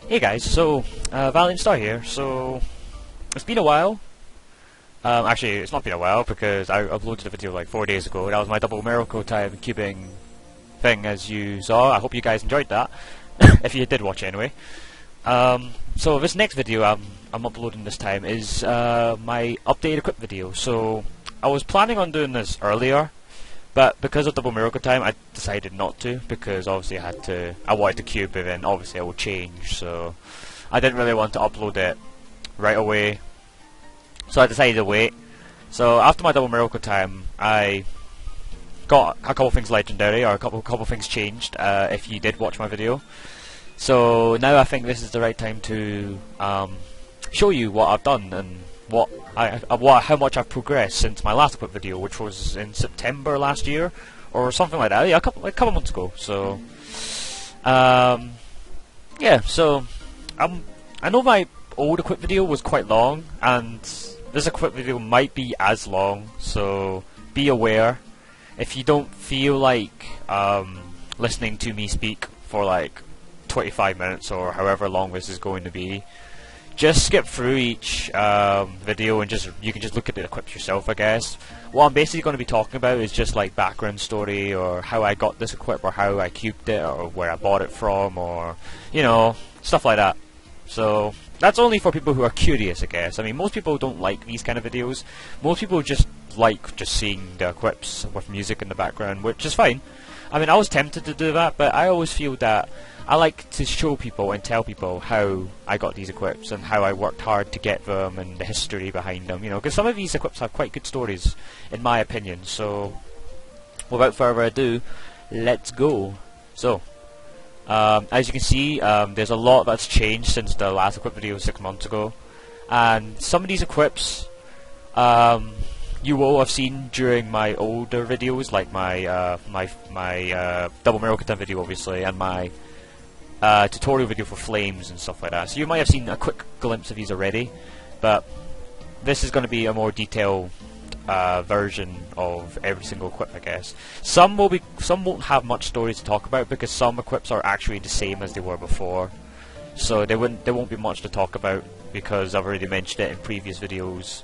Hey guys, so Valiant Star here. So it's been a while. Actually, it's not been a while because I uploaded a video like 4 days ago. That was my double miracle time cubing thing, as you saw. I hope you guys enjoyed that. If you did watch it anyway. So this next video I'm uploading this time is my updated equip video. So I was planning on doing this earlier, but because of double miracle time, I decided not to, because obviously I wanted to cube, but then obviously I will change, so I didn't really want to upload it right away, so I decided to wait. So after my double miracle time, I got a couple things legendary, or a couple things changed, if you did watch my video. So now I think this is the right time to show you what I've done and how much I've progressed since my last equip video, which was in September last year, or something like that. Yeah, a couple months ago. So, yeah. So, I know my old equip video was quite long, and this equip video might be as long. So, be aware. If you don't feel like listening to me speak for like 25 minutes or however long this is going to be, just skip through each video and you can just look at the equips yourself, I guess. What I'm basically going to be talking about is just like background story, or how I got this equip, or how I cubed it, or where I bought it from, or you know, stuff like that. So that's only for people who are curious, I guess. I mean, most people don't like these kind of videos. Most people just like seeing the equips with music in the background, which is fine. I mean, I was tempted to do that, but I always feel that I like to show people and tell people how I got these equips and how I worked hard to get them and the history behind them, you know, because some of these equips have quite good stories, in my opinion. So, without further ado, let's go. So, as you can see, there's a lot that's changed since the last equip video 6 months ago, and some of these equips you will have seen during my older videos, like my double miracle time video, obviously, and my tutorial video for flames and stuff like that. So you might have seen a quick glimpse of these already, but this is going to be a more detailed version of every single equip, I guess. Some won't have much story to talk about, because some equips are actually the same as they were before. So there won't be much to talk about, because I've already mentioned it in previous videos,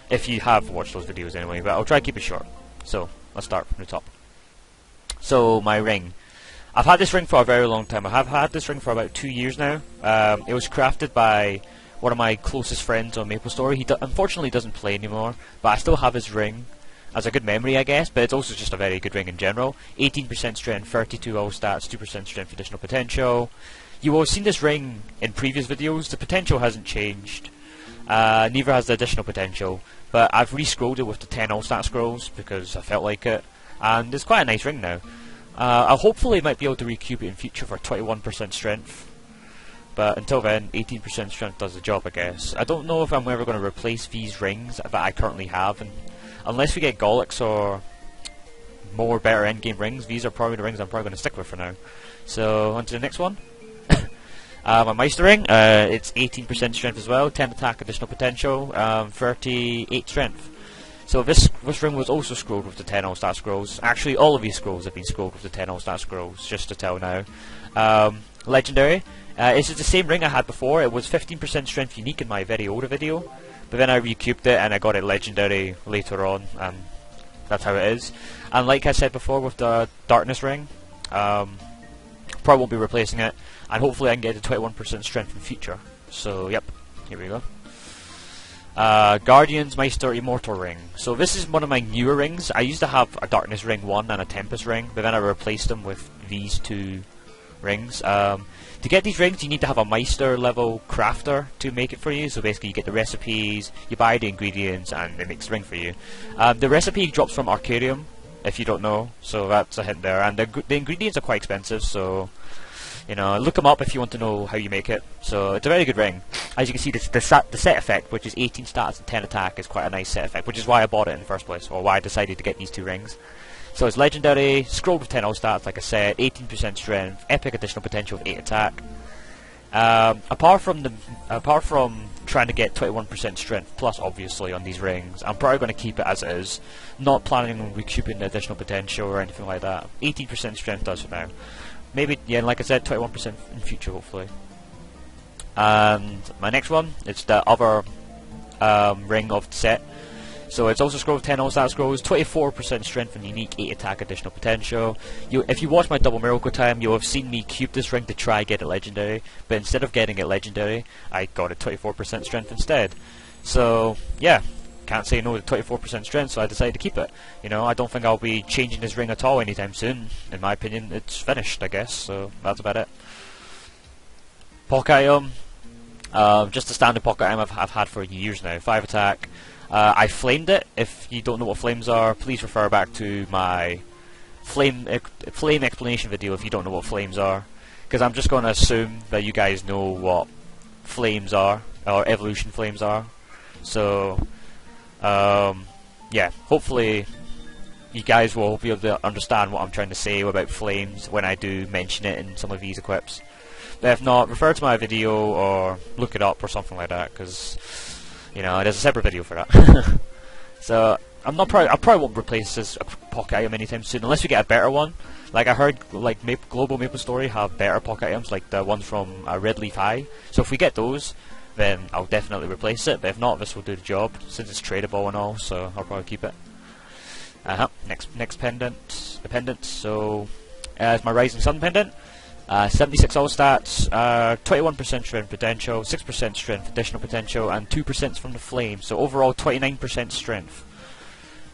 if you have watched those videos anyway, but I'll try to keep it short. So let's start from the top. So my ring. I've had this ring for a very long time. I have had this ring for about 2 years now. It was crafted by one of my closest friends on MapleStory. He unfortunately doesn't play anymore, but I still have his ring as a good memory, I guess, but it's also just a very good ring in general. 18% strength, 32 all stats, 2% strength additional potential. You will have seen this ring in previous videos. The potential hasn't changed. Neither has the additional potential, but I've re-scrolled it with the 10 all stat scrolls because I felt like it, and it's quite a nice ring now. I hopefully might be able to recube it in future for 21% strength, but until then, 18% strength does the job, I guess. I don't know if I'm ever going to replace these rings that I currently have, and unless we get Golics or more better endgame rings, these are probably the rings I'm probably going to stick with for now. So, on to the next one. My Meister ring, it's 18% strength as well, 10 attack, additional potential, 38 strength. So this ring was also scrolled with the 10 all-stat scrolls. Actually, all of these scrolls have been scrolled with the 10 all-stat scrolls, just to tell now. Legendary. This is the same ring I had before. It was 15% strength unique in my very older video, but then I recubed it and I got it legendary later on, and that's how it is. And like I said before with the darkness ring, probably won't be replacing it, and hopefully I can get to 21% strength in future. So yep, here we go. Guardian's Meister Immortal ring. So this is one of my newer rings. I used to have a Darkness ring 1 and a Tempest ring, but then I replaced them with these two rings. To get these rings, you need to have a Meister level crafter to make it for you. So basically you get the recipes, you buy the ingredients, and it makes the ring for you. The recipe drops from Arcadium, if you don't know, so that's a hint there. And the ingredients are quite expensive, so you know, look them up if you want to know how you make it. So it's a very good ring. As you can see, the set effect, which is 18 stats and 10 attack, is quite a nice set effect, which is why I bought it in the first place, or why I decided to get these two rings. So it's legendary, scrolled with 10 all stats, like I said, 18% strength, epic additional potential of 8 attack. Apart from trying to get 21% strength plus, obviously, on these rings, I'm probably going to keep it as it is, not planning on recouping the additional potential or anything like that. 18% strength does for now. Maybe, yeah, like I said, 21% in future, hopefully. And my next one, it's the other ring of the set. So it's also scrolls, 10 all-stat scrolls, 24% strength and unique, 8 attack additional potential. If you watch my double miracle time, you'll have seen me cube this ring to try get it legendary, but instead of getting it legendary, I got it 24% strength instead. So yeah, can't say no to 24% strength, so I decided to keep it. You know, I don't think I'll be changing this ring at all anytime soon. In my opinion, it's finished, I guess, so that's about it. Pocket item, just a standard pocket item I've had for years now, 5 attack. I flamed it. If you don't know what flames are, please refer back to my flame explanation video if you don't know what flames are, because I'm just going to assume that you guys know what flames are, or evolution flames are. So yeah, hopefully you guys will be able to understand what I'm trying to say about flames when I do mention it in some of these equips. But if not, refer to my video or look it up or something like that, because you know, there's a separate video for that. So I probably won't replace this pocket item anytime soon, unless we get a better one. Like I heard, like Global MapleStory have better pocket items, like the ones from Red Leaf High. So if we get those, then I'll definitely replace it. But if not, this will do the job, since it's tradable and all. So I'll probably keep it. Next pendant, the pendant. So it's my Rising Sun Pendant. 76 all stats, 21% strength potential, 6% strength additional potential, and 2% from the flame. So overall 29% strength.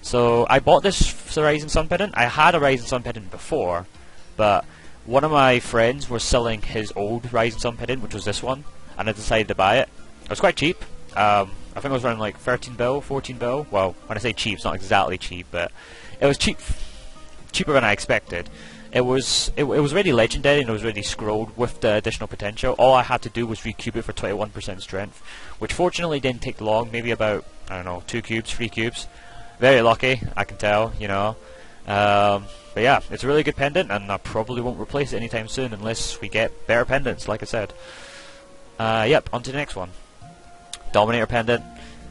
So I bought this Rising Sun Pendant. I had a Rising Sun Pendant before, but one of my friends was selling his old Rising Sun Pendant, which was this one, and I decided to buy it. It was quite cheap. I think it was around like 13 bill, 14 bill. Well, when I say cheap, it's not exactly cheap, but it was cheaper than I expected. It was already legendary and it was already scrolled with the additional potential. All I had to do was recube it for 21% strength, which fortunately didn't take long. Maybe about, I don't know, 2 cubes, 3 cubes. Very lucky, I can tell, you know. But yeah, it's a really good pendant, and I probably won't replace it anytime soon unless we get better pendants, like I said. Yep, on to the next one. Dominator Pendant.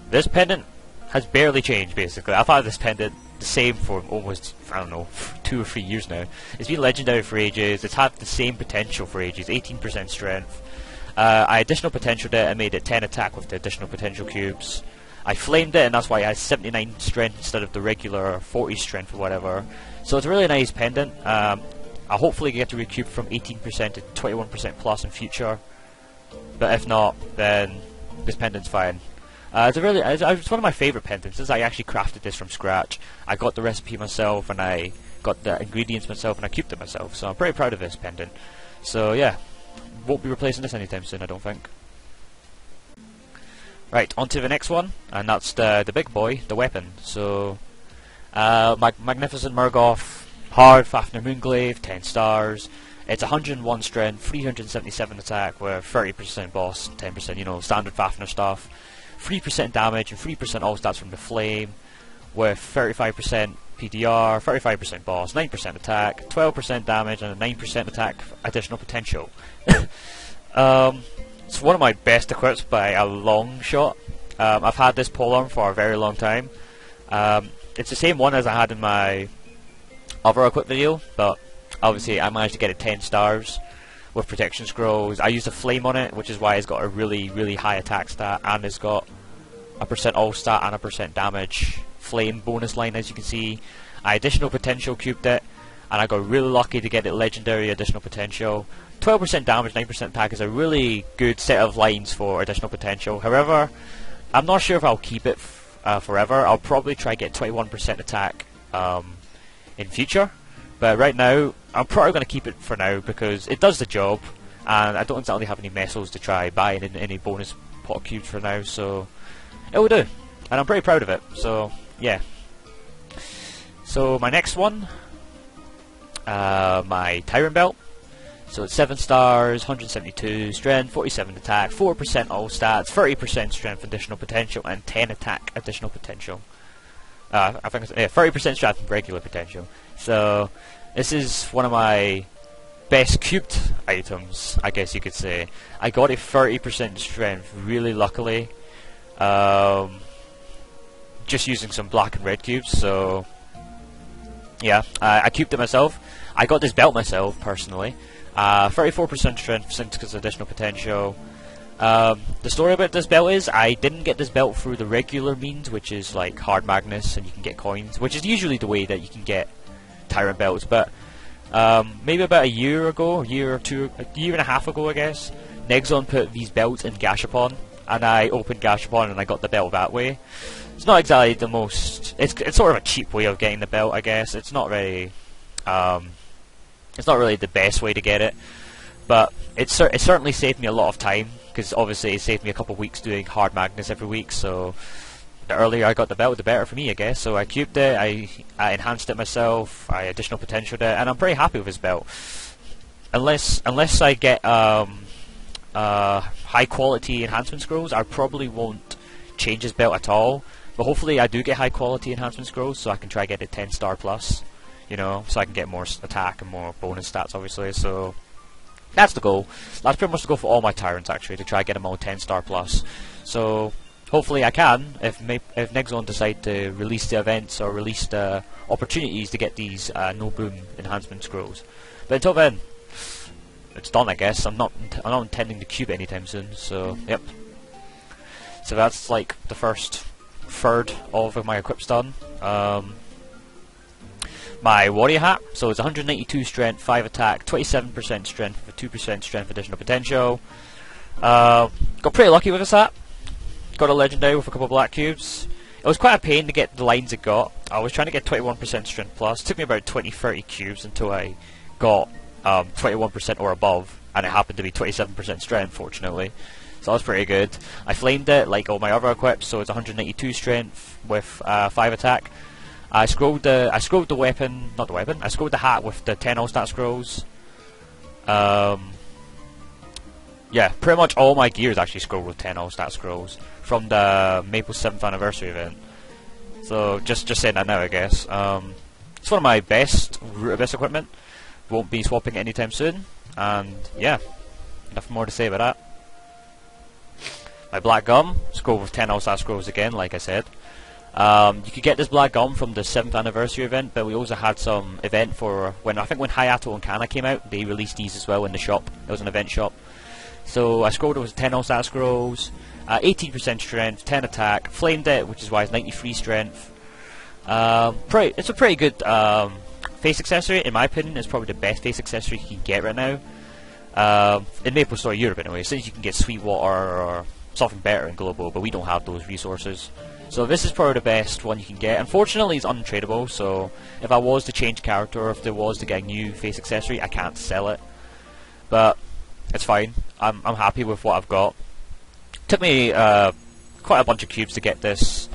This pendant has barely changed, basically. I've had this pendant the same for almost, I don't know, 2 or 3 years now. It's been legendary for ages. It's had the same potential for ages, 18% strength. I additional potentialed it and made it 10 attack with the additional potential cubes. I flamed it, and that's why it has 79 strength instead of the regular 40 strength or whatever. So it's a really nice pendant. I'll hopefully get to recube from 18% to 21% plus in future. But if not, then this pendant's fine. It's one of my favourite pendants, since I actually crafted this from scratch. I got the recipe myself, and I got the ingredients myself, and I cubed it myself. So I'm pretty proud of this pendant. So yeah, won't be replacing this anytime soon, I don't think. Right, on to the next one, and that's the big boy, the weapon. So, Magnificent Murgoth, Hard Fafnir Moon Glaive, 10 stars. It's 101 strength, 377 attack, with 30% boss, 10%, you know, standard Fafnir stuff. 3% damage and 3% all stats from the flame, with 35% PDR, 35% boss, 9% attack, 12% damage, and a 9% attack additional potential. It's one of my best equips by a long shot. I've had this polearm for a very long time. It's the same one as I had in my other equip video, but obviously I managed to get it 10 stars with protection scrolls. I used a flame on it, which is why it's got a really, really high attack stat, and it's got a % all stat and a % damage flame bonus line, as you can see. I additional potential cubed it, and I got really lucky to get it legendary additional potential. 12% damage, 9% attack is a really good set of lines for additional potential. However, I'm not sure if I'll keep it forever. I'll probably try get 21% attack in future. But right now, I'm probably going to keep it for now because it does the job, and I don't exactly have any messels to try buying in any bonus pot cubes for now, so it will do. And I'm pretty proud of it, so yeah. So my next one, my Tyrann belt. So it's 7 stars, 172 strength, 47 attack, 4% all stats, 30% strength additional potential, and 10 attack additional potential. I think it's 30% strength and regular potential. So this is one of my best cubed items, I guess you could say. I got a 30% strength really luckily, just using some black and red cubes. So yeah, I cubed it myself. I got this belt myself personally. 34% strength since it's additional potential. The story about this belt is I didn't get this belt through the regular means, which is like hard magnets and you can get coins, which is usually the way that you can get Tyrann belts, but maybe about a year ago, a year and a half ago I guess, Nexon put these belts in Gashapon, and I opened Gashapon and I got the belt that way. It's not exactly the most, it's sort of a cheap way of getting the belt, I guess. It's not really the best way to get it, but it certainly saved me a lot of time, because obviously it saved me a couple of weeks doing hard magnets every week, so the earlier I got the belt, the better for me, I guess. So I cubed it, I enhanced it myself, I additional potentialed it, and I'm pretty happy with this belt. Unless I get high quality enhancement scrolls, I probably won't change this belt at all. But hopefully I do get high quality enhancement scrolls, so I can try get it 10 star plus, you know, so I can get more attack and more bonus stats, obviously. So that's the goal. That's pretty much the goal for all my Tyranns, actually, to try get them all 10 star plus. So hopefully I can, if Nexon decide to release the events or release the opportunities to get these no boom enhancement scrolls. But until then, it's done, I guess. I'm not intending to cube anytime soon. So yep. So that's like the first third of my equips done. My warrior hat, so it's 192 strength, 5 attack, 27% strength with a 2% strength additional potential. Got pretty lucky with this hat. Got a legendary with a couple of black cubes. It was quite a pain to get the lines it got. I was trying to get 21% strength plus. It took me about 20-30 cubes until I got 21% or above, and it happened to be 27% strength, fortunately. So that was pretty good. I flamed it like all my other equips, so it's 192 strength with 5 attack. I scrolled the weapon, not the weapon. I scrolled the hat with the 10 all-stat scrolls. Yeah, pretty much all my gear is actually scrolled with 10 all-stat scrolls from the Maple 7th anniversary event. So just saying that now, I guess. It's one of my best Root Abyss equipment. Won't be swapping it anytime soon, and yeah, nothing more to say about that. My black gum, scroll with 10 all-star scrolls again, like I said. You could get this black gum from the 7th anniversary event, but we also had some event for when Hayato and Kana came out. They released these as well in the shop. There was an event shop. So I scrolled it with 10 all-star scrolls, 18% strength, 10 attack, flamed it, which is why it's 93 strength. It's a pretty good face accessory. In my opinion, it's probably the best face accessory you can get right now. In MapleStory Europe anyway, since you can get Sweetwater or something better in Global, but we don't have those resources. So this is probably the best one you can get. Unfortunately, it's untradeable, so if I was to change character, or if there was to get a new face accessory, I can't sell it. But it's fine. I'm happy with what I've got. Took me quite a bunch of cubes to get this.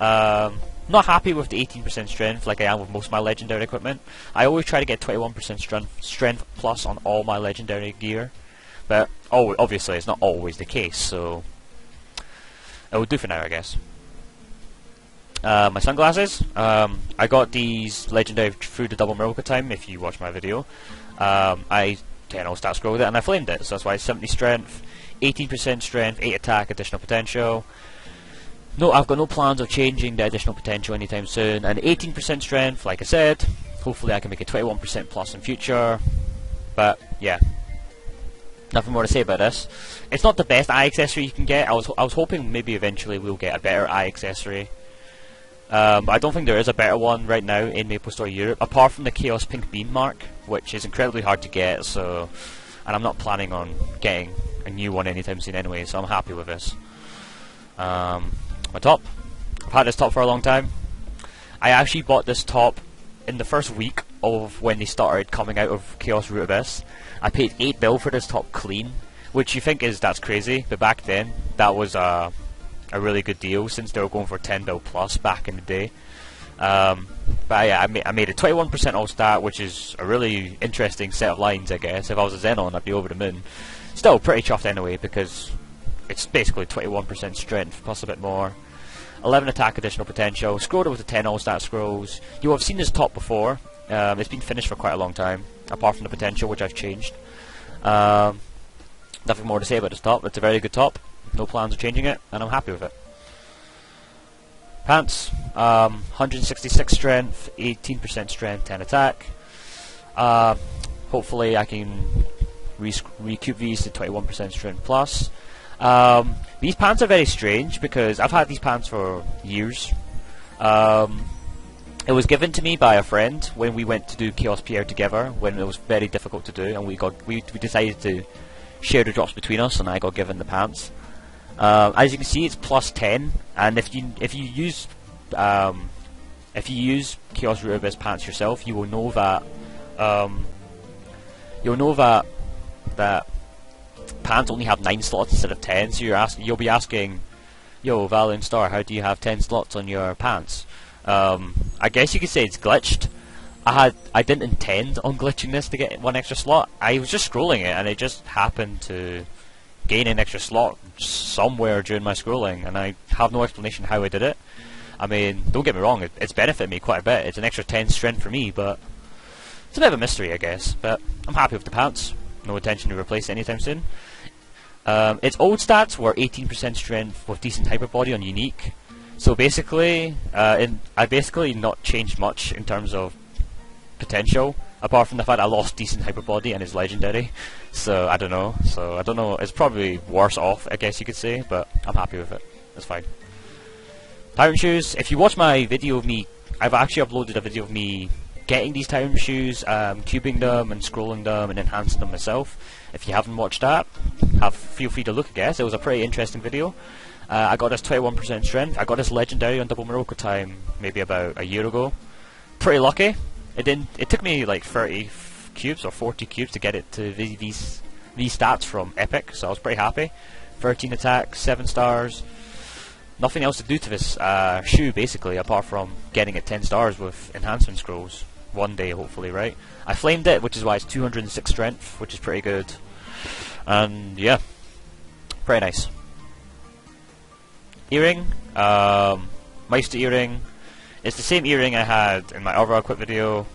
Not happy with the 18% strength like I am with most of my legendary equipment. I always try to get 21% strength plus on all my legendary gear, but obviously it's not always the case, so it will do for now, I guess. My sunglasses, I got these legendary through the double miracle time. If you watch my video, I 10 all-stat scroll with it and I flamed it, so that's why it's 70 strength, 18% strength, 8 attack, additional potential. No, I've got no plans of changing the additional potential anytime soon, and 18% strength, like I said. Hopefully I can make it 21% plus in future, but yeah, nothing more to say about this. It's not the best eye accessory you can get. I was hoping maybe eventually we'll get a better eye accessory. But I don't think there is a better one right now in MapleStory Europe, apart from the Chaos Pink Beam mark, which is incredibly hard to get, so, and I'm not planning on getting a new one anytime soon anyway, so I'm happy with this. My top, I've had this top for a long time. I actually bought this top in the first week of when they started coming out of Chaos Root Abyss. I paid 8 bill for this top clean, which you think that's crazy, but back then that was a really good deal, since they were going for 10 bill plus back in the day. But yeah, I made it 21% all stat, which is a really interesting set of lines, I guess. If I was a Xenon, I'd be over the moon. Still pretty chuffed anyway, because it's basically 21% strength plus a bit more. 11 attack, additional potential. Scrolled it with the 10 all stat scrolls. You have seen this top before. It's been finished for quite a long time, apart from the potential, which I've changed. Nothing more to say about this top. It's a very good top. No plans of changing it, and I'm happy with it. Pants, 166 strength, 18% strength, 10 attack. Hopefully I can recoup these to 21% strength plus. These pants are very strange because I've had these pants for years. It was given to me by a friend when we went to do Chaos PR together, when it was very difficult to do, and we decided to share the drops between us, and I got given the pants. As you can see, it's plus 10, and if you use Chaos Root Abyss pants yourself, you will know that that pants only have 9 slots instead of 10. So you'll be asking, "Yo, Valiant Star, how do you have 10 slots on your pants?" I guess you could say it's glitched. I didn't intend on glitching this to get 1 extra slot. I was just scrolling it, and it just happened to gain an extra slot somewhere during my scrolling, and I have no explanation how I did it. I mean, don't get me wrong, it's benefited me quite a bit. It's an extra 10 strength for me, but it's a bit of a mystery, I guess. But I'm happy with the pants. No intention to replace it anytime soon. Its old stats were 18% strength with decent hyper body on unique. So basically, I basically not changed much in terms of potential, apart from the fact I lost decent hyper body and it's legendary. So I don't know. It's probably worse off, I guess you could say, but I'm happy with it. It's fine. Tyrann Shoes. If you watch my video of me, I've actually uploaded a video of me getting these Tyrann Shoes, cubing them and scrolling them and enhancing them myself. If you haven't watched that, feel free to look, I guess. It was a pretty interesting video. I got this 21% strength. I got this legendary on double Morocco time maybe about a year ago. Pretty lucky. It took me like 30 cubes or 40 cubes to get it to these stats from Epic, so I was pretty happy. 13 attack, 7 stars. Nothing else to do to this shoe basically, apart from getting it 10 stars with enhancement scrolls. One day, hopefully, right? I flamed it, which is why it's 206 strength, which is pretty good. And yeah, pretty nice. Earring, Meister earring. It's the same earring I had in my other equip video.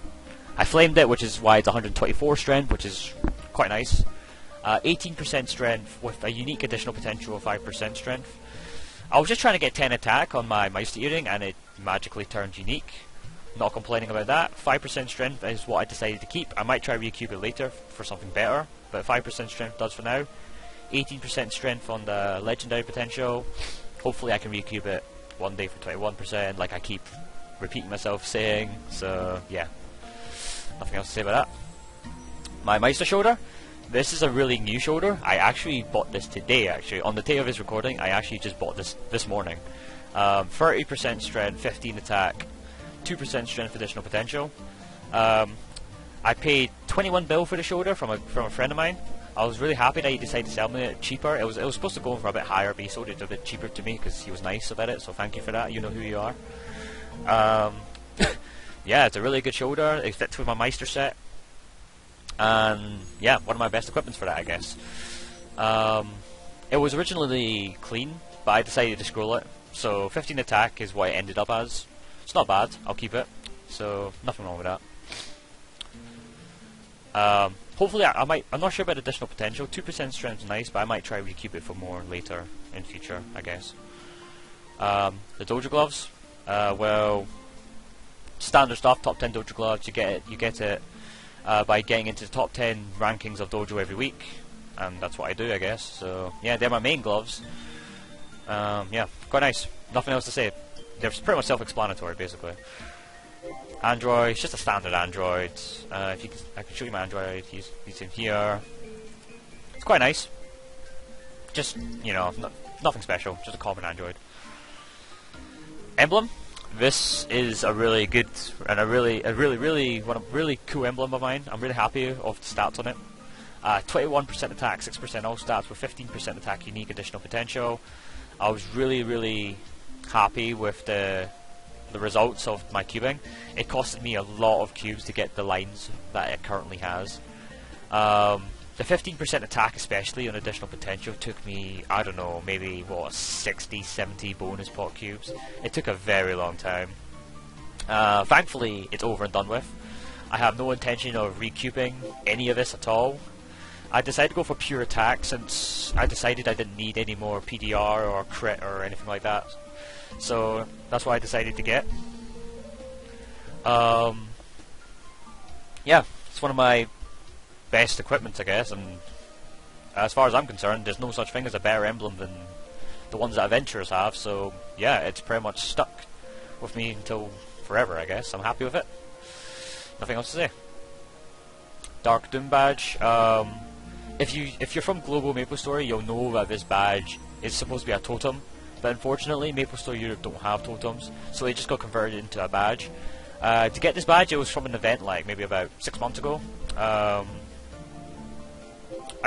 I flamed it, which is why it's 124 strength, which is quite nice. 18% strength with a unique additional potential of 5% strength. I was just trying to get 10 attack on my Meister earring, and it magically turned unique. Not complaining about that. 5% strength is what I decided to keep. I might try recube it later for something better, but 5% strength does for now. 18% strength on the legendary potential. Hopefully I can recube it one day for 21%, like I keep repeating myself saying. So yeah, nothing else to say about that. My Meister Shoulder. This is a really new shoulder. I actually bought this today, actually. On the day of his recording, I actually just bought this morning. 30% strength, 15 attack, 2% strength additional potential. I paid 21 bill for the shoulder from a friend of mine. I was really happy that he decided to sell me it cheaper. It was supposed to go for a bit higher, but he sold it a bit cheaper to me because he was nice about it, so thank you for that. You know who you are. Yeah, it's a really good shoulder. It fits with my Meister set. And yeah, one of my best equipments for that, I guess. It was originally clean, but I decided to scroll it. So 15 attack is what it ended up as. It's not bad, I'll keep it. So nothing wrong with that. Hopefully I'm not sure about additional potential. 2% strength is nice, but I might try to keep it for more later in future, I guess. The Dojo Gloves. Well, standard stuff, top 10 Dojo Gloves. You get it by getting into the top 10 rankings of Dojo every week, and that's what I do, I guess. So yeah, they're my main gloves. Yeah, quite nice. Nothing else to say. They're pretty much self-explanatory, basically. Android, it's just a standard Android. I can show you my Android. He's in here. It's quite nice. Just, you know, nothing special. Just a common Android. Emblem. This is a really good and a really cool emblem of mine. I'm really happy of the stats on it. 21% attack, 6% all stats with 15% attack, unique additional potential. I was really happy with the results of my cubing. It costed me a lot of cubes to get the lines that it currently has. The 15% attack, especially on additional potential, took me, I don't know, maybe, 60, 70 bonus pot cubes. It took a very long time. Thankfully, it's over and done with. I have no intention of recubing any of this at all. I decided to go for pure attack since I decided I didn't need any more PDR or crit or anything like that. So that's what I decided to get. Yeah, it's one of my best equipment, I guess, and as far as I'm concerned, there's no such thing as a better emblem than the ones that adventurers have, so yeah, it's pretty much stuck with me until forever, I guess. I'm happy with it. Nothing else to say. Dark Doom badge. If you're from Global MapleStory, you'll know that this badge is supposed to be a totem, but unfortunately MapleStory Europe don't have totems, so they just got converted into a badge. To get this badge, it was from an event like maybe about 6 months ago. I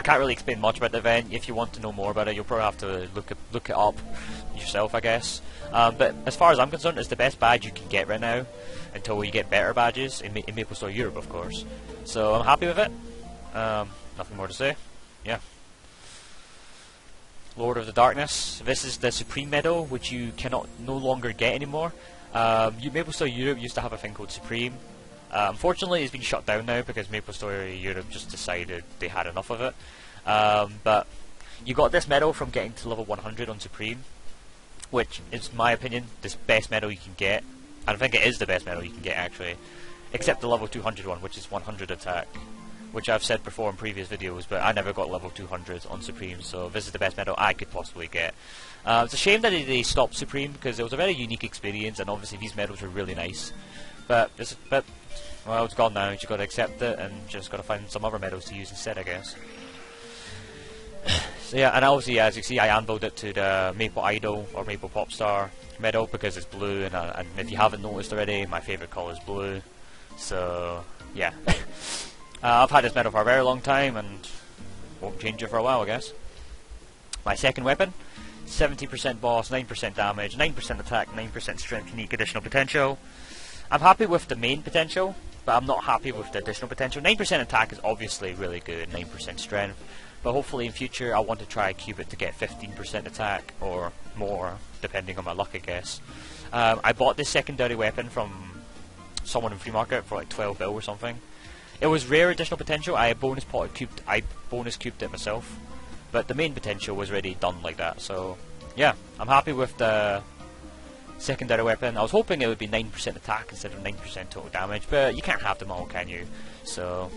can't really explain much about the event. If you want to know more about it, you'll probably have to look it up yourself, I guess. But as far as I'm concerned, it's the best badge you can get right now until you get better badges in MapleStory Europe, of course. So I'm happy with it. Nothing more to say. Yeah. Lord of the Darkness. This is the Supreme medal, which you cannot no longer get anymore. MapleStory Europe used to have a thing called Supreme. Unfortunately, it's been shut down now because MapleStory Europe just decided they had enough of it. But you got this medal from getting to level 100 on Supreme, which is, in my opinion, the best medal you can get. And I think it is the best medal you can get, actually. Except the level 200 one, which is 100 attack, which I've said before in previous videos, but I never got level 200 on Supreme, so this is the best medal I could possibly get. It's a shame that they stopped Supreme, because it was a very unique experience, and obviously these medals were really nice. But well, it's gone now, you just got to accept it, and just got to find some other medals to use instead, I guess. So yeah, and obviously, as you see, I unveiled it to the Maple Idol, or Maple Popstar medal, because it's blue, and if you haven't noticed already, my favourite colour is blue. So, yeah. I've had this medal for a very long time, and won't change it for a while, I guess. My second weapon, 70% boss, 9% damage, 9% attack, 9% strength, unique additional potential. I'm happy with the main potential, but I'm not happy with the additional potential. 9% attack is obviously really good, 9% strength, but hopefully in future I want to try cube it to get 15% attack, or more, depending on my luck, I guess. I bought this secondary weapon from someone in free market for like 12 bill or something. It was rare additional potential. I bonus cubed it myself, but the main potential was already done like that. So yeah, I'm happy with the secondary weapon. I was hoping it would be 9% attack instead of 9% total damage, but you can't have them all, can you? So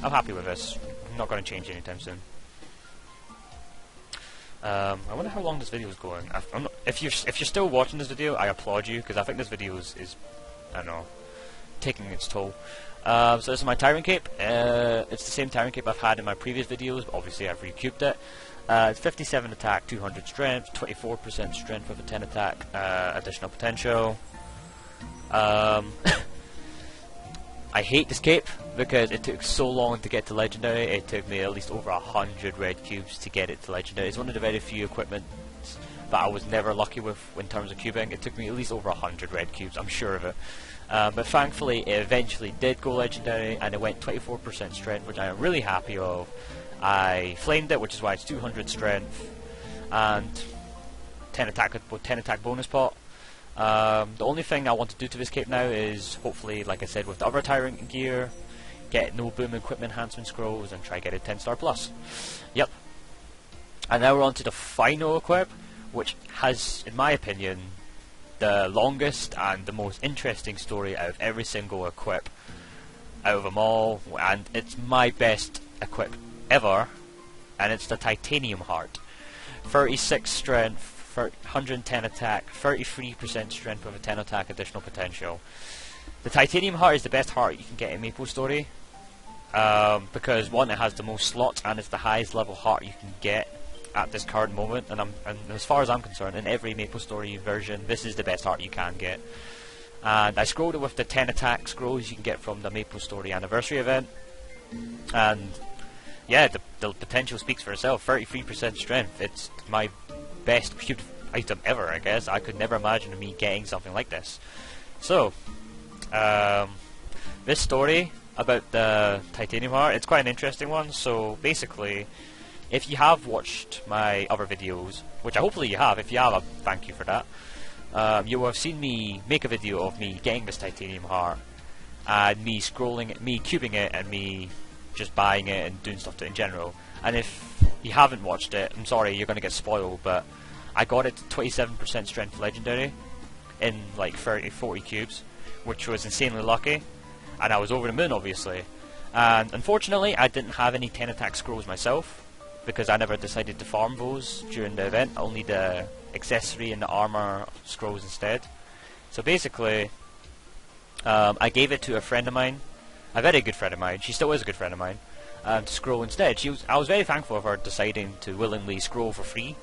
I'm happy with this. I'm not going to change anytime soon. I wonder how long this video is going. If you're still watching this video, I applaud you, because I think this video is I don't know, taking its toll. So this is my Tyrann cape. It's the same Tyrann cape I've had in my previous videos, but obviously I've recubed it. It's 57 attack, 200 strength, 24% strength with a 10 attack, additional potential. I hate this cape because it took so long to get to legendary. It took me at least over 100 red cubes to get it to legendary. It's one of the very few equipment that I was never lucky with in terms of cubing. It took me at least over 100 red cubes, I'm sure of it. But thankfully it eventually did go legendary, and it went 24% strength, which I am really happy of. I flamed it, which is why it's 200 strength and 10 attack bonus pot. The only thing I want to do to this cape now is hopefully, like I said with the other Tyrann gear, get no boom equipment enhancement scrolls and try get it 10 star plus. Yep. And now we're on to the final equip, which has, in my opinion, the longest and the most interesting story out of every single equip out of them all, and it's my best equip ever, and it's the Titanium Heart. 36 strength, 110 attack, 33% strength with a 10 attack additional potential. The Titanium Heart is the best heart you can get in MapleStory, because one, it has the most slots and it's the highest level heart you can get at this current moment, and as far as I'm concerned, in every MapleStory version, this is the best heart you can get. And I scrolled it with the 10 attack scrolls you can get from the MapleStory anniversary event, and yeah, the potential speaks for itself. 33% strength. It's my best cubed item ever, I guess. I could never imagine me getting something like this. So, this story about the Titanium Heart, it's quite an interesting one. So basically, if you have watched my other videos, which hopefully you have, if you have, I thank you for that, you will have seen me make a video of me getting this Titanium Heart, and me scrolling it, me cubing it, and me just buying it and doing stuff to it in general. And if you haven't watched it, I'm sorry, you're going to get spoiled, but I got it to 27% strength legendary in like 30-40 cubes, which was insanely lucky, and I was over the moon, obviously. And unfortunately, I didn't have any 10 attack scrolls myself, because I never decided to farm those during the event. Only the accessory and the armor scrolls instead. So basically, I gave it to a friend of mine, a very good friend of mine. She still is a good friend of mine. To scroll instead. I was very thankful for her deciding to willingly scroll for free.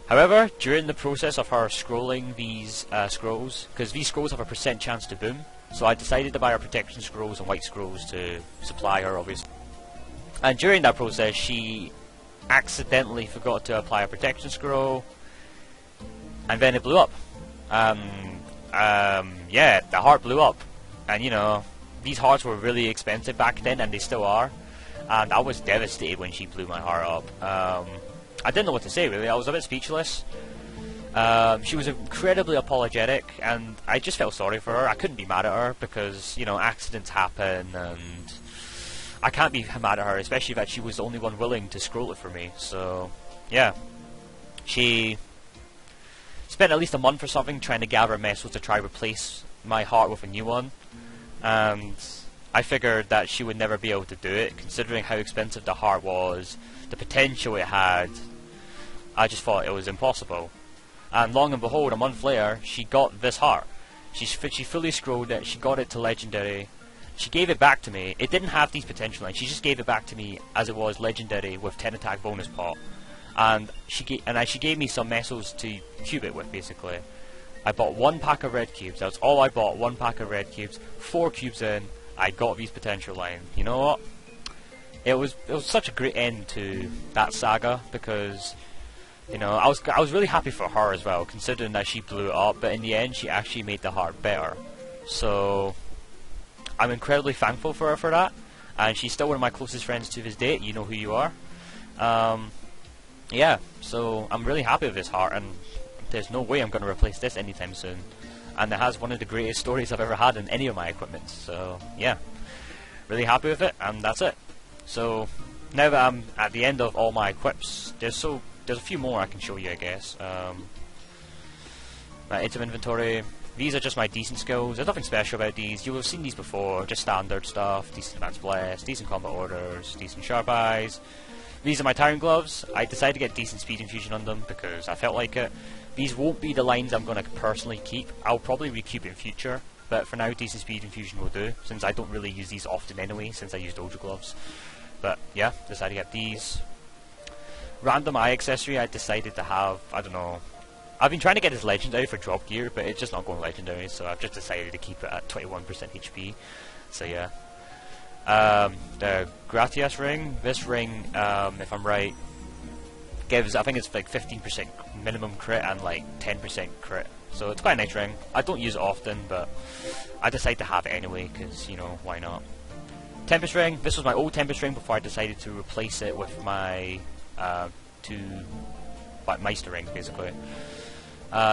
However, during the process of her scrolling these scrolls, because these scrolls have a % chance to boom, so I decided to buy her protection scrolls and white scrolls to supply her, obviously. And during that process, she accidentally forgot to apply a protection scroll, and then it blew up. Yeah, the heart blew up, and you know, these hearts were really expensive back then, and they still are. And I was devastated when she blew my heart up. I didn't know what to say, really. I was a bit speechless. She was incredibly apologetic, and I just felt sorry for her. I couldn't be mad at her because, you know, accidents happen, and I can't be mad at her, especially that she was the only one willing to scroll it for me. So, yeah. She spent at least a month or something trying to gather metals to try to replace my heart with a new one, and I figured that she would never be able to do it, considering how expensive the heart was, the potential it had. I just thought it was impossible. And long and behold, a month later, she got this heart. She fully scrolled it, she got it to legendary, she gave it back to me. It didn't have these potential lines, she just gave it back to me as it was legendary with 10 attack bonus pot. And she gave me some metals to cube it with, basically. I bought 1 pack of red cubes, that's all I bought, 1 pack of red cubes, 4 cubes in, I got these potential lines. You know what? It was such a great end to that saga, because, you know, I was really happy for her as well, considering that she blew it up, but in the end she actually made the heart better. So I'm incredibly thankful for her for that, and she's still one of my closest friends to this date. You know who you are. Yeah, so I'm really happy with this heart, and there's no way I'm going to replace this anytime soon. And it has one of the greatest stories I've ever had in any of my equipment. So yeah, really happy with it, and that's it. So now that I'm at the end of all my equips, there's a few more I can show you, I guess. My item inventory. These are just my decent skills. There's nothing special about these. You will have seen these before. Just standard stuff. Decent advanced bless, decent combat orders, decent sharp eyes. These are my Tyrann gloves. I decided to get decent speed infusion on them because I felt like it. These won't be the lines I'm going to personally keep. I'll probably recoup in future, but for now decent speed infusion will do, since I don't really use these often anyway, since I use Dojo Gloves. But yeah, decided to get these. Random eye accessory I decided to have, I don't know. I've been trying to get this legendary for drop gear, but it's just not going legendary, so I've just decided to keep it at 21% HP. So yeah. The Gratias ring. This ring, if I'm right, gives, I think it's like 15% minimum crit and like 10% crit. So it's quite a nice ring. I don't use it often, but I decided to have it anyway, because, you know, why not. Tempest ring. This was my old Tempest ring before I decided to replace it with my Meister ring, basically.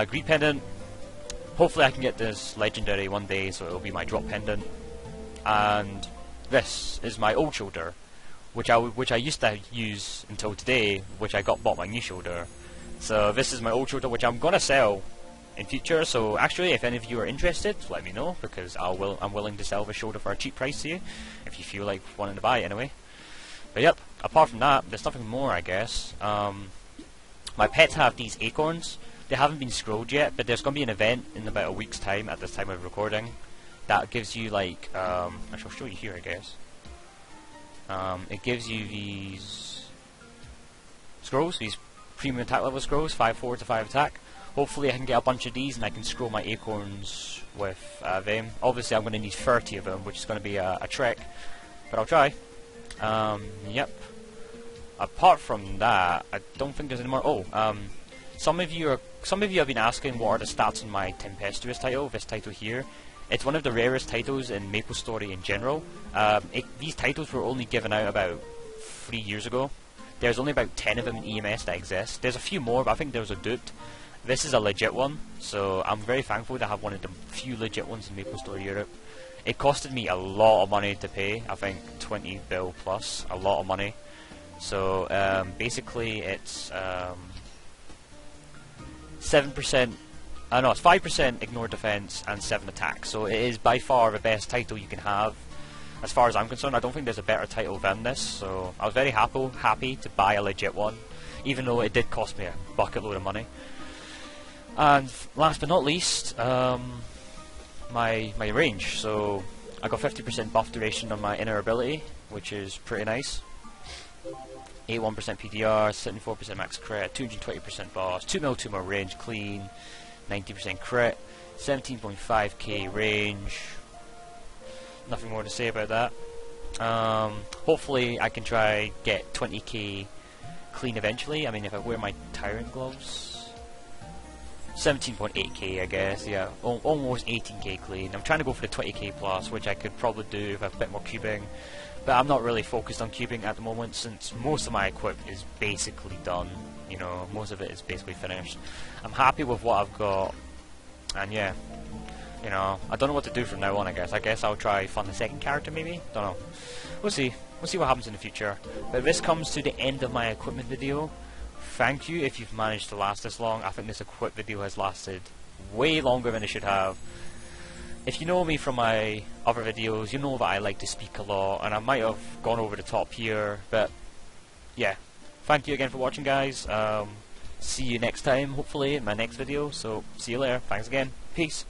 Greed pendant. Hopefully I can get this legendary one day, so it'll be my drop pendant. And this is my old shoulder, which I used to use until today, which I bought my new shoulder. So this is my old shoulder, which I'm gonna sell in future. So actually, if any of you are interested, let me know, because I'm willing to sell the shoulder for a cheap price to you, if you feel like wanting to buy it anyway. But yep, apart from that, there's nothing more, I guess. My pets have these acorns. They haven't been scrolled yet, but there's going to be an event in about a week's time, at this time of recording, that gives you like, I shall show you here, I guess. It gives you these scrolls, these premium attack level scrolls, 5 forward to 5 attack. Hopefully I can get a bunch of these and I can scroll my acorns with them. Obviously I'm going to need 30 of them, which is going to be a trek, but I'll try. Yep. Apart from that, I don't think there's any more. Oh, some of you have been asking what are the stats on my Tempestuous title, this title here. It's one of the rarest titles in MapleStory in general. These titles were only given out about 3 years ago. There's only about 10 of them in EMS that exist. There's a few more, but I think there's a duped. This is a legit one, so I'm very thankful to have one of the few legit ones in MapleStory Europe. It costed me a lot of money to pay, I think 20 bill plus, a lot of money. So basically it's 7%, no, it's 5% ignore defense and 7 attack. So it is by far the best title you can have. as far as I'm concerned. I don't think there's a better title than this, so I was very happy to buy a legit one, even though it did cost me a bucket load of money. And last but not least, my range. So I got 50% buff duration on my inner ability, which is pretty nice. 81% PDR, 74% max crit, 220% boss, 2 mil 2 more range clean, 90% crit, 17.5k range. Nothing more to say about that. Hopefully I can try get 20k clean eventually. I mean, if I wear my Tyrann gloves. 17.8k, I guess, yeah, almost 18k clean. I'm trying to go for the 20k plus, which I could probably do if I have a bit more cubing, but I'm not really focused on cubing at the moment, since most of my equip is basically done. You know, most of it is basically finished. I'm happy with what I've got, and yeah, you know, I don't know what to do from now on. I guess I'll try fund the second character, maybe. Don't know. We'll see what happens in the future. But this comes to the end of my equipment video. Thank you if you've managed to last this long. I think this equip video has lasted way longer than it should have. If you know me from my other videos, you know that I like to speak a lot, and I might have gone over the top here, but yeah. Thank you again for watching, guys. See you next time, hopefully, in my next video. So, see you later. Thanks again. Peace.